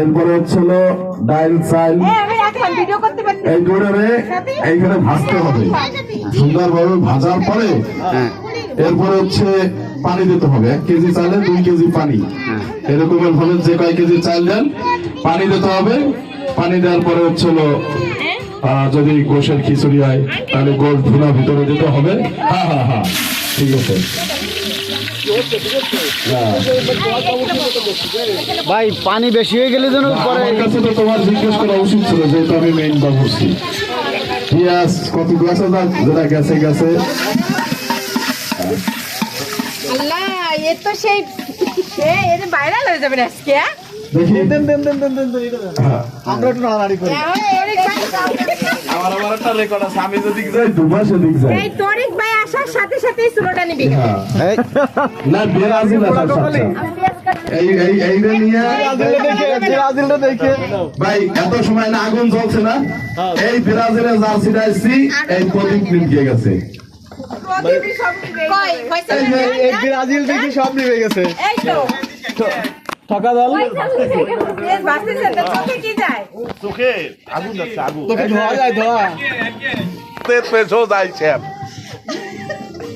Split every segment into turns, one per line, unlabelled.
এরপরে হচ্ছিল ডাইল চাইল এইগুলোরে এইখানে ভাজতে হবে সুন্দরভাবে ভাজার পরে এরপরে হচ্ছে পানি দিতে হবে 1 কেজি চালে 2 কেজি পানি এরকমের ভাবে যে কয় কেজি চাল দেন পানি দিতে হবে। পানি দেওয়ার পরে হচ্ছিল যদি গোশের খিচুড়ি হয় তাহলে গোশ ধুনা ভিতরে দিতে হবে। হ্যাঁ ঠিক আছে
ভাই পানি বেশি হয়ে গেলে যেন পরে
কাছে তো তোমার জিজ্ঞেস করা উচিত ছিল যেহেতু আমি মেইন বাবুর্চি। পেঁয়াজ কত গেছে যেটা গেছে গেছে
আল্লাহ এ তো সেই এর ভাইরাল হয়ে যাবে আজকে।
দেখি
আমরা একটু নাড়ানাড়ি করি।
আমার একটা রেকর্ড আছে আমি যদি যাই দুবার সেদিক যাই
এই তরিক ভাই আসার সাথে সাথেই চুলোটা নিবি।
না ব্রাজিল আসার সাথে এই রে নিয়ে
ব্রাজিলটা দেখে
ভাই এত সময় না আগুন জ্বলছে না এই ব্রাজিলের জার্সিটা আসছি এই প্রদীপ নিভিয়ে গেছে।
এই ব্রাজিল দেখে সব নিভে গেছে।
এই তো
ঠকা দল
চোখে আগুন যাচ্ছে আগুন
তোকে ধোয়া যায় ধোয়া
পেছও যায় স্যাম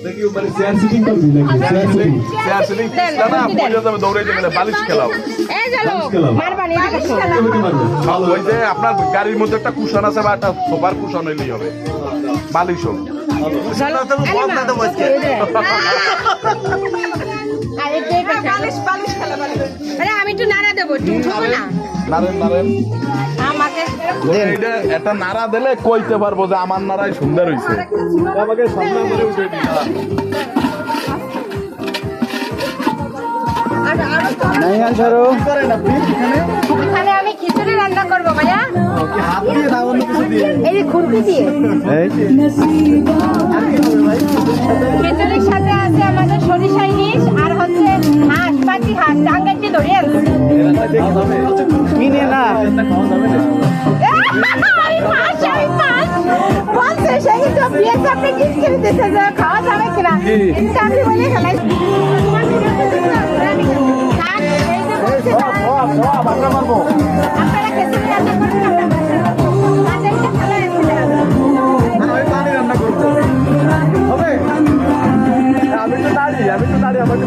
দেখি মানে চেয়ার সিটিং করবি নাকি চেয়ার সিটিং
চেয়ার সিলিং না পড়ে যাবে দৌড়াইতে গেলে বালিশ খেলাও
এই চলো মারবানি এদিকে শোন।
ভালো ওই যে আপনার গাড়ির মধ্যে একটা কুশন আছে বা একটা সোফার কুশন হইলেই হবে বালিশ হোক
আমি একটু নাড়া দেবো না
নারেন
আমাকে
একটা নাড়া দিলে কইতে পারবো যে আমার নাড়াই সুন্দর হয়েছে আমাকে সামনে ধরে উঠে দিই
এখানে আমি খিচুড়ি রান্না করবো ভাইয়া এই খুরপি দিয়ে। খিচুড়ির সাথে আছে আমাদের সরিষা ইলিশ আর হচ্ছে হাঁস পাতি হাঁস টাঙ্গাইতে ধরে আনছি।
কিনে না
খাওয়া যাবে কিনা আমি বলে খেলাই আপনারা খিচুড়ি রান্না করবেন
আমি তো দাঁড়িয়ে আমার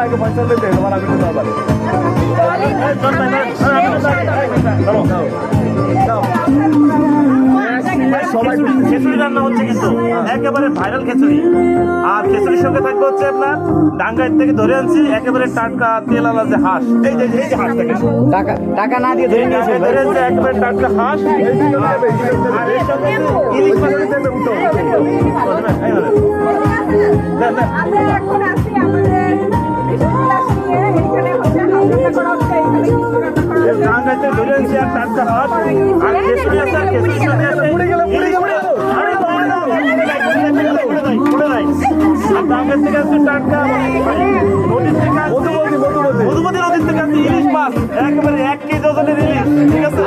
আগে পয়সা দিতে তোমার আমি তো পারি
খিচুড়ি রান্না হচ্ছে কিন্তু একেবারে ভাইরাল খিচুড়ি। আর খিচুড়ির সঙ্গে থাকবে হচ্ছে আপনার ডাঙ্গাইত থেকে ধরে আনছি একেবারে টাটকা তেল আলা যে হাঁস এই যে হাঁস থেকে
টাকা না দিয়ে ধরে নিয়েছে
ধরে আনছি একেবারে টাটকা হাঁস আর এর সঙ্গে ইলিশ মাছ দেবে উঠো
আমরা এখন আছি আমাদের
ডাঙ্গাইতে ধরে আনছি আর টাটকা হাঁস আর খিচুড়ি আছে আর খিচুড়ির সঙ্গে আছে ইলিশ মাছ। ডাঙ্গার থেকে আসছে টাটকা নদীর থেকে মধুমতি নদীর থেকে আসছে ইলিশ মাছ একেবারে 1 কেজি ওজনের ইলিশ ঠিক আছে।